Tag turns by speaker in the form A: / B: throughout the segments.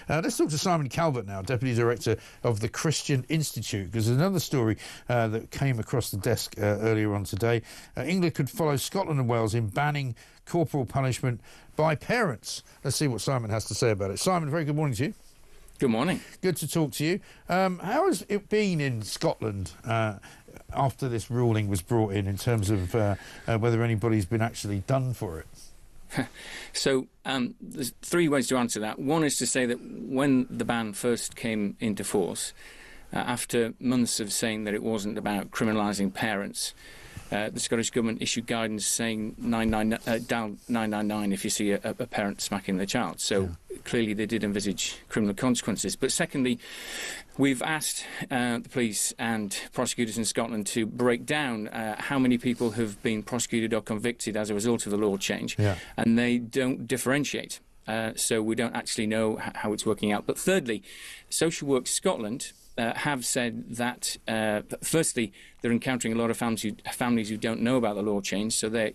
A: Let's talk to Simon Calvert now, Deputy Director of the Christian Institute, because there's another story that came across the desk earlier on today. England could follow Scotland and Wales in banning corporal punishment by parents. Let's see what Simon has to say about it. Simon, very good morning to you.
B: Good morning.
A: Good to talk to you. How has it been in Scotland after this ruling was brought in terms of whether anybody's been actually done for it?
B: So there's three ways to answer that. One is to say that when the ban first came into force, after months of saying that it wasn't about criminalising parents, the Scottish Government issued guidance saying down 999 if you see a parent smacking their child. So clearly they did envisage criminal consequences. But secondly, we've asked the police and prosecutors in Scotland to break down how many people have been prosecuted or convicted as a result of the law change. And they don't differentiate. So we don't actually know how it's working out. But thirdly, Social Work Scotland have said that firstly they're encountering a lot of families who don't know about the law change, so they're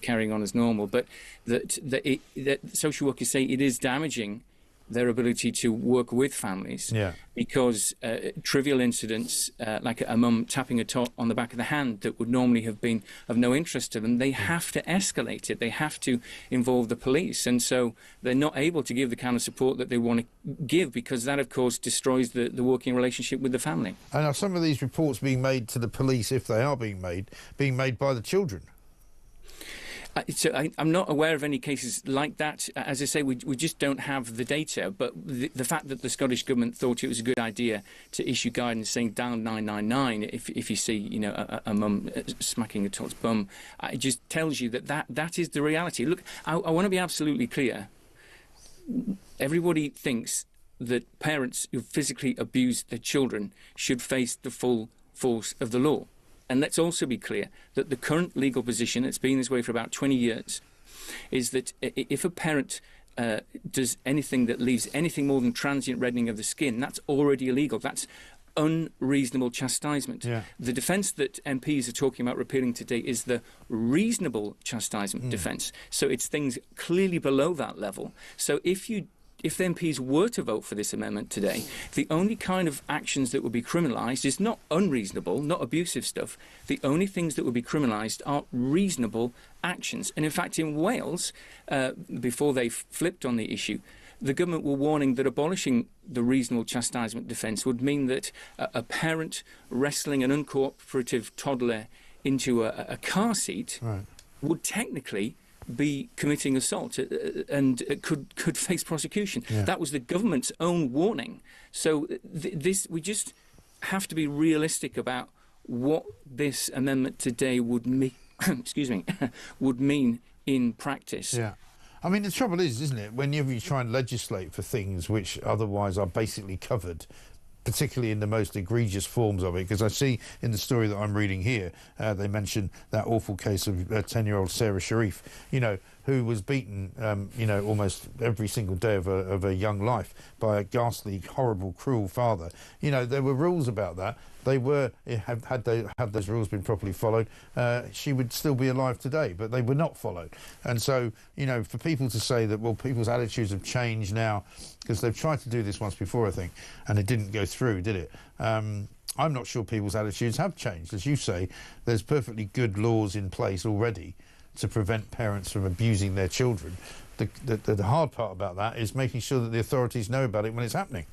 B: carrying on as normal. But that social workers say it is damaging their ability to work with families, because trivial incidents like a mum tapping a tot on the back of the hand that would normally have been of no interest to them, they have to escalate it. They have to involve the police, and so they're not able to give the kind of support that they want to give, because that, of course, destroys the working relationship with the family.
A: And are some of these reports being made to the police, if they are being made by the children?
B: So I'm not aware of any cases like that. As I say, we just don't have the data. But the fact that the Scottish Government thought it was a good idea to issue guidance saying down 999 if you see a mum smacking a tot's bum, it just tells you that is the reality. Look, I want to be absolutely clear. Everybody thinks that parents who physically abuse their children should face the full force of the law. And let's also be clear that the current legal position, it's been this way for about 20 years, is that if a parent does anything that leaves anything more than transient reddening of the skin, that's already illegal. That's unreasonable chastisement. The defence that MPs are talking about repealing today is the reasonable chastisement defence. So it's things clearly below that level. So if the MPs were to vote for this amendment today, the only kind of actions that would be criminalised is not unreasonable, not abusive stuff. The only things that would be criminalised are reasonable actions. And in fact, in Wales, before they flipped on the issue, the government were warning that abolishing the reasonable chastisement defence would mean that a parent wrestling an uncooperative toddler into a car seat would technically be committing assault and could face prosecution. That was the government's own warning. So we just have to be realistic about what this amendment today would mean. Excuse me, would mean in practice.
A: I mean, the trouble is, isn't it, whenever you try and legislate for things which otherwise are basically covered, particularly in the most egregious forms of it, because I see in the story that I'm reading here, they mention that awful case of 10-year-old Sarah Sharif, who was beaten, almost every single day of her young life by a ghastly, horrible, cruel father. There were rules about that. Had those rules been properly followed, she would still be alive today, but they were not followed. And so, for people to say that, well, people's attitudes have changed now, because they've tried to do this once before, I think, and it didn't go through, did it? I'm not sure people's attitudes have changed. As you say, there's perfectly good laws in place already to prevent parents from abusing their children. The hard part about that is making sure that the authorities know about it when it's happening.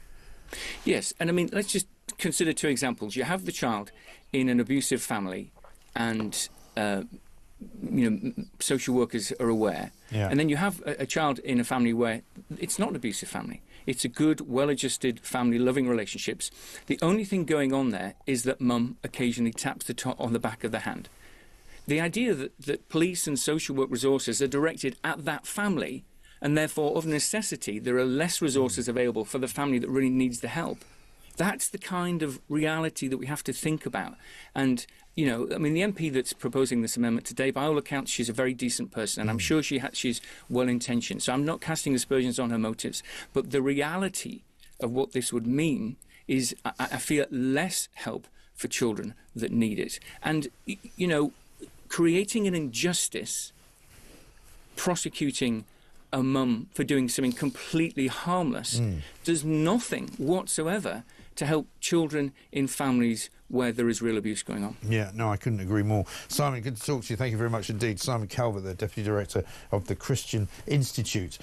B: Yes, and I mean, let's just consider two examples. You have the child in an abusive family, and social workers are aware. And then you have a child in a family where it's not an abusive family. It's a good, well-adjusted family, loving relationships. The only thing going on there is that mum occasionally taps the tot on the back of the hand. The idea that police and social work resources are directed at that family, and therefore, of necessity, there are less resources available for the family that really needs the help. That's the kind of reality that we have to think about. And, the MP that's proposing this amendment today, by all accounts, she's a very decent person, and I'm sure she's well-intentioned. So I'm not casting aspersions on her motives. But the reality of what this would mean is, I fear, less help for children that need it. And, creating an injustice, prosecuting a mum for doing something completely harmless does nothing whatsoever to help children in families where there is real abuse going on.
A: Yeah, no, I couldn't agree more. Simon, good to talk to you. Thank you very much indeed. Simon Calvert, the Deputy Director of the Christian Institute.